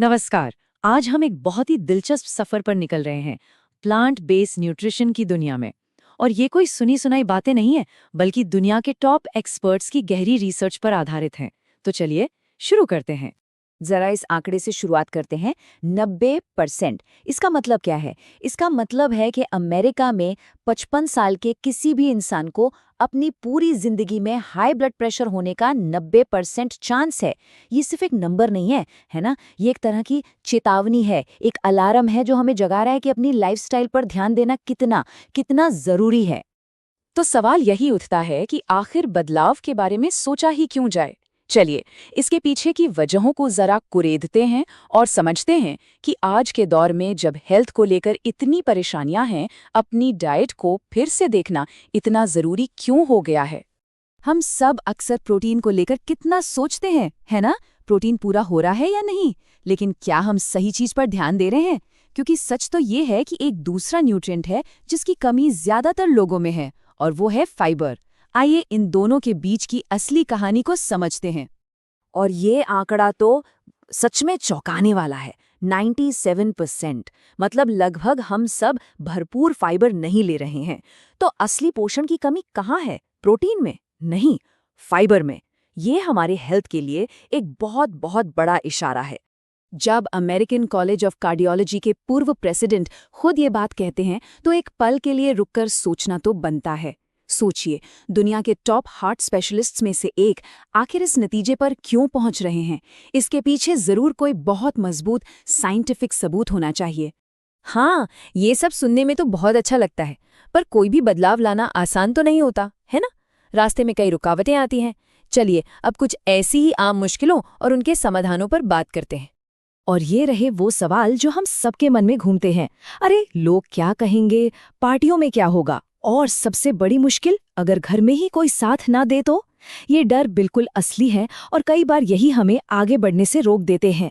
नमस्कार। आज हम एक बहुत ही दिलचस्प सफर पर निकल रहे हैं, प्लांट बेस्ड न्यूट्रिशन की दुनिया में। और ये कोई सुनी सुनाई बातें नहीं है, बल्कि दुनिया के टॉप एक्सपर्ट्स की गहरी रिसर्च पर आधारित हैं। तो चलिए शुरू करते हैं। जरा इस आंकड़े से शुरुआत करते हैं। 90%। इसका मतलब क्या है? इसका मतलब है कि अमेरिका में 55 साल के किसी भी इंसान को अपनी पूरी जिंदगी में हाई ब्लड प्रेशर होने का 90% चांस है। ये सिर्फ एक नंबर नहीं है ना? ये एक तरह की चेतावनी है, एक अलार्म है जो हमें जगा रहा है कि अपनी लाइफस्टाइल पर ध्यान देना कितना कितना जरूरी है। तो सवाल यही उठता है कि आखिर बदलाव के बारे में सोचा ही क्यों जाए। चलिए इसके पीछे की वजहों को जरा कुरेदते हैं और समझते हैं कि आज के दौर में जब हेल्थ को लेकर इतनी परेशानियां हैं, अपनी डाइट को फिर से देखना इतना जरूरी क्यों हो गया है। हम सब अक्सर प्रोटीन को लेकर कितना सोचते हैं, है ना? प्रोटीन पूरा हो रहा है या नहीं, लेकिन क्या हम सही चीज पर ध्यान दे रहे हैं? क्योंकि सच तो ये है कि एक दूसरा न्यूट्रिएंट है जिसकी कमी ज्यादातर लोगों में है, और वो है फाइबर। आइए इन दोनों के बीच की असली कहानी को समझते हैं। और ये आंकड़ा तो सच में चौंकाने वाला है। 97%। मतलब लगभग हम सब भरपूर फाइबर नहीं ले रहे हैं। तो असली पोषण की कमी कहाँ है? प्रोटीन में नहीं, फाइबर में। ये हमारे हेल्थ के लिए एक बहुत बहुत बड़ा इशारा है। जब अमेरिकन कॉलेज ऑफ कार्डियोलॉजी के पूर्व प्रेसिडेंट खुद ये बात कहते हैं तो एक पल के लिए रुककर सोचना तो बनता है। सोचिए, दुनिया के टॉप हार्ट स्पेशलिस्ट्स में से एक आखिर इस नतीजे पर क्यों पहुंच रहे हैं? इसके पीछे जरूर कोई बहुत मजबूत साइंटिफिक सबूत होना चाहिए। हाँ, ये सब सुनने में तो बहुत अच्छा लगता है, पर कोई भी बदलाव लाना आसान तो नहीं होता, है ना? रास्ते में कई रुकावटें आती हैं। चलिए अब कुछ ऐसी ही आम मुश्किलों और उनके समाधानों पर बात करते हैं। और ये रहे वो सवाल जो हम सबके मन में घूमते हैं। अरे, लोग क्या कहेंगे? पार्टियों में क्या होगा? और सबसे बड़ी मुश्किल, अगर घर में ही कोई साथ ना दे तो? ये डर बिल्कुल असली है और कई बार यही हमें आगे बढ़ने से रोक देते हैं।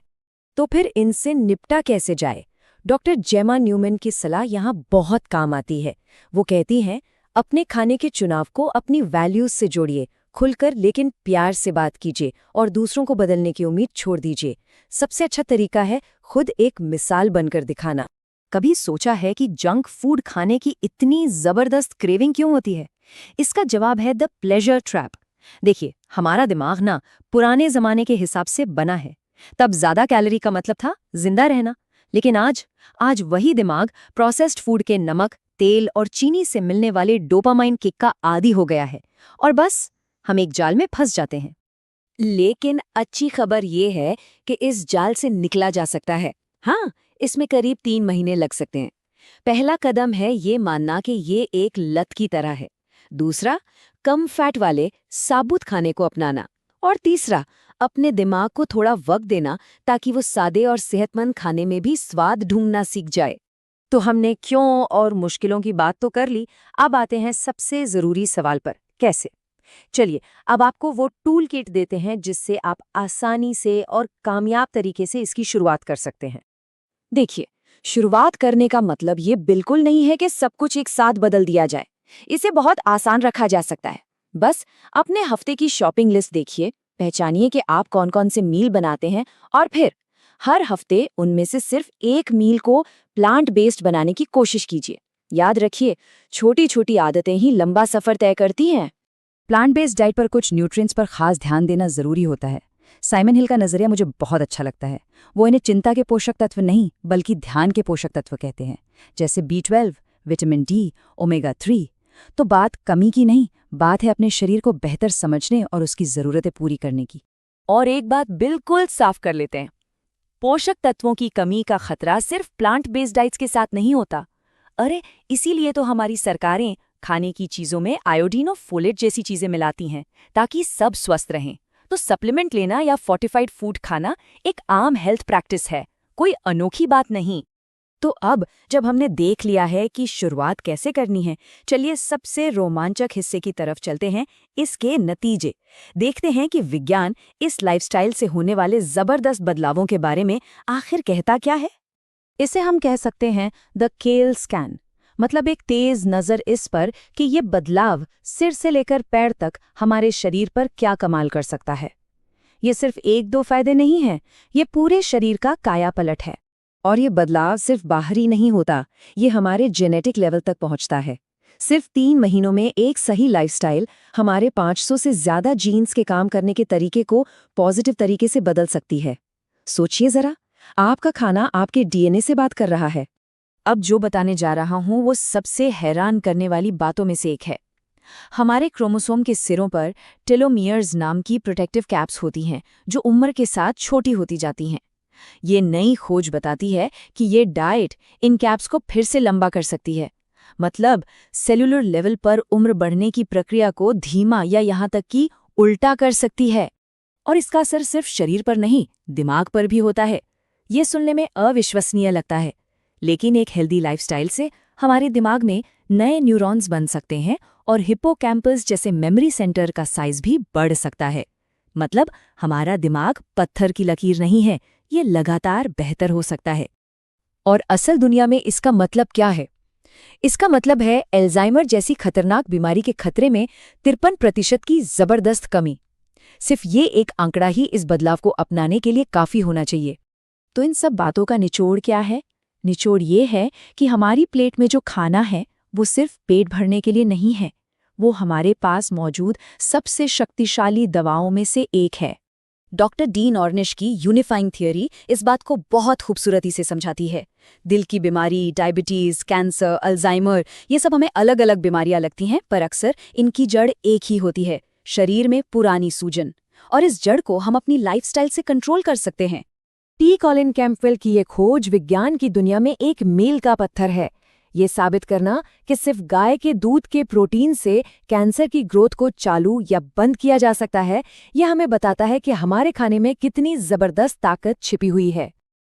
तो फिर इनसे निपटा कैसे जाए? डॉक्टर जेमा न्यूमैन की सलाह यहाँ बहुत काम आती है। वो कहती हैं, अपने खाने के चुनाव को अपनी वैल्यूज से जोड़िए, खुलकर लेकिन प्यार से बात कीजिए और दूसरों को बदलने की उम्मीद छोड़ दीजिए। सबसे अच्छा तरीका है खुद एक मिसाल बनकर दिखाना। कभी सोचा है कि जंक फूड खाने की इतनी जबरदस्त क्रेविंग क्यों होती है? इसका जवाब है द प्लेजर ट्रैप। देखिए, हमारा दिमाग ना पुराने जमाने के हिसाब से बना है। तब ज्यादा कैलोरी का मतलब था जिंदा रहना। लेकिन आज वही दिमाग प्रोसेस्ड फूड के नमक, तेल और चीनी से मिलने वाले डोपामाइन किक का आदी हो गया है, और बस हम एक जाल में फंस जाते हैं। लेकिन अच्छी खबर ये है कि इस जाल से निकला जा सकता है। हाँ, इसमें करीब 3 महीने लग सकते हैं। पहला कदम है ये मानना कि ये एक लत की तरह है। दूसरा, कम फैट वाले साबुत खाने को अपनाना। और तीसरा, अपने दिमाग को थोड़ा वक्त देना ताकि वो सादे और सेहतमंद खाने में भी स्वाद ढूंढना सीख जाए। तो हमने क्यों और मुश्किलों की बात तो कर ली। अब आते हैं सबसे जरूरी सवाल पर, कैसे? चलिए अब आपको वो टूल किट देते हैं जिससे आप आसानी से और कामयाब तरीके से इसकी शुरुआत कर सकते हैं। देखिए, शुरुआत करने का मतलब ये बिल्कुल नहीं है कि सब कुछ एक साथ बदल दिया जाए। इसे बहुत आसान रखा जा सकता है। बस अपने हफ्ते की शॉपिंग लिस्ट देखिए, पहचानिए कि आप कौन कौन से मील बनाते हैं, और फिर हर हफ्ते उनमें से सिर्फ एक मील को प्लांट बेस्ड बनाने की कोशिश कीजिए। याद रखिए, छोटी छोटी आदतें ही लंबा सफर तय करती हैं। प्लांट बेस्ड डाइट पर कुछ न्यूट्रिएंट्स पर खास ध्यान देना जरूरी होता है। साइमन हिल का नजरिया मुझे बहुत अच्छा लगता है। वो इन्हें चिंता के पोषक तत्व नहीं बल्कि ध्यान के पोषक तत्व कहते हैं, जैसे B12, विटामिन डी, ओमेगा 3। तो बात कमी की नहीं, बात है अपने शरीर को बेहतर समझने और उसकी जरूरतें पूरी करने की। और एक बात बिल्कुल साफ कर लेते हैं, पोषक तत्वों की कमी का खतरा सिर्फ प्लांट बेस्ड डाइट्स के साथ नहीं होता। अरे, इसीलिए तो हमारी सरकारें खाने की चीजों में आयोडीन और फोलेट जैसी चीजें मिलाती हैं ताकि सब स्वस्थ रहें। तो सप्लीमेंट लेना या फोर्टिफाइड फूड खाना एक आम हेल्थ प्रैक्टिस है, कोई अनोखी बात नहीं। तो अब जब हमने देख लिया है कि शुरुआत कैसे करनी है, चलिए सबसे रोमांचक हिस्से की तरफ चलते हैं, इसके नतीजे। देखते हैं कि विज्ञान इस लाइफस्टाइल से होने वाले जबरदस्त बदलावों के बारे में आखिर कहता क्या है। इसे हम कह सकते हैं द केल स्कैन, मतलब एक तेज नजर इस पर कि ये बदलाव सिर से लेकर पैर तक हमारे शरीर पर क्या कमाल कर सकता है। ये सिर्फ 1-2 फायदे नहीं हैं, ये पूरे शरीर का कायापलट है। और ये बदलाव सिर्फ बाहरी नहीं होता, ये हमारे जेनेटिक लेवल तक पहुंचता है। सिर्फ 3 महीनों में एक सही लाइफस्टाइल हमारे 500 से ज्यादा जीन्स के काम करने के तरीके को पॉजिटिव तरीके से बदल सकती है। सोचिए जरा, आपका खाना आपके डीएनए से बात कर रहा है। अब जो बताने जा रहा हूं वो सबसे हैरान करने वाली बातों में से एक है। हमारे क्रोमोसोम के सिरों पर टेलोमियर्स नाम की प्रोटेक्टिव कैप्स होती हैं जो उम्र के साथ छोटी होती जाती हैं। ये नई खोज बताती है कि ये डाइट इन कैप्स को फिर से लंबा कर सकती है। मतलब सेलुलर लेवल पर उम्र बढ़ने की प्रक्रिया को धीमा या यहाँ तक कि उल्टा कर सकती है। और इसका असर सिर्फ शरीर पर नहीं, दिमाग पर भी होता है। ये सुनने में अविश्वसनीय लगता है, लेकिन एक हेल्दी लाइफस्टाइल से हमारे दिमाग में नए न्यूरॉन्स बन सकते हैं और हिप्पोकैम्पस जैसे मेमोरी सेंटर का साइज भी बढ़ सकता है। मतलब हमारा दिमाग पत्थर की लकीर नहीं है, ये लगातार बेहतर हो सकता है। और असल दुनिया में इसका मतलब क्या है? इसका मतलब है अल्जाइमर जैसी खतरनाक बीमारी के खतरे में 53% की जबरदस्त कमी। सिर्फ ये एक आंकड़ा ही इस बदलाव को अपनाने के लिए काफी होना चाहिए। तो इन सब बातों का निचोड़ क्या है? निचोड़ ये है कि हमारी प्लेट में जो खाना है वो सिर्फ पेट भरने के लिए नहीं है, वो हमारे पास मौजूद सबसे शक्तिशाली दवाओं में से एक है। डॉक्टर डीन ऑर्निश की यूनिफाइंग थियरी इस बात को बहुत खूबसूरती से समझाती है। दिल की बीमारी, डायबिटीज, कैंसर, अल्जाइमर, ये सब हमें अलग अलग बीमारियां लगती हैं, पर अक्सर इनकी जड़ एक ही होती है, शरीर में पुरानी सूजन। और इस जड़ को हम अपनी लाइफस्टाइल से कंट्रोल कर सकते हैं। टी. कॉलिन कैंपवेल की ये खोज विज्ञान की दुनिया में एक मील का पत्थर है। ये साबित करना कि सिर्फ गाय के दूध के प्रोटीन से कैंसर की ग्रोथ को चालू या बंद किया जा सकता है, यह हमें बताता है कि हमारे खाने में कितनी जबरदस्त ताकत छिपी हुई है।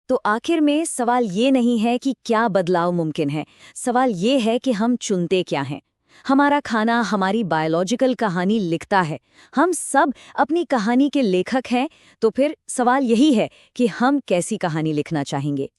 तो आखिर में सवाल ये नहीं है कि क्या बदलाव मुमकिन है, सवाल ये है कि हम चुनते क्या हैं। हमारा खाना हमारी बायोलॉजिकल कहानी लिखता है, हम सब अपनी कहानी के लेखक हैं। तो फिर सवाल यही है कि हम कैसी कहानी लिखना चाहेंगे।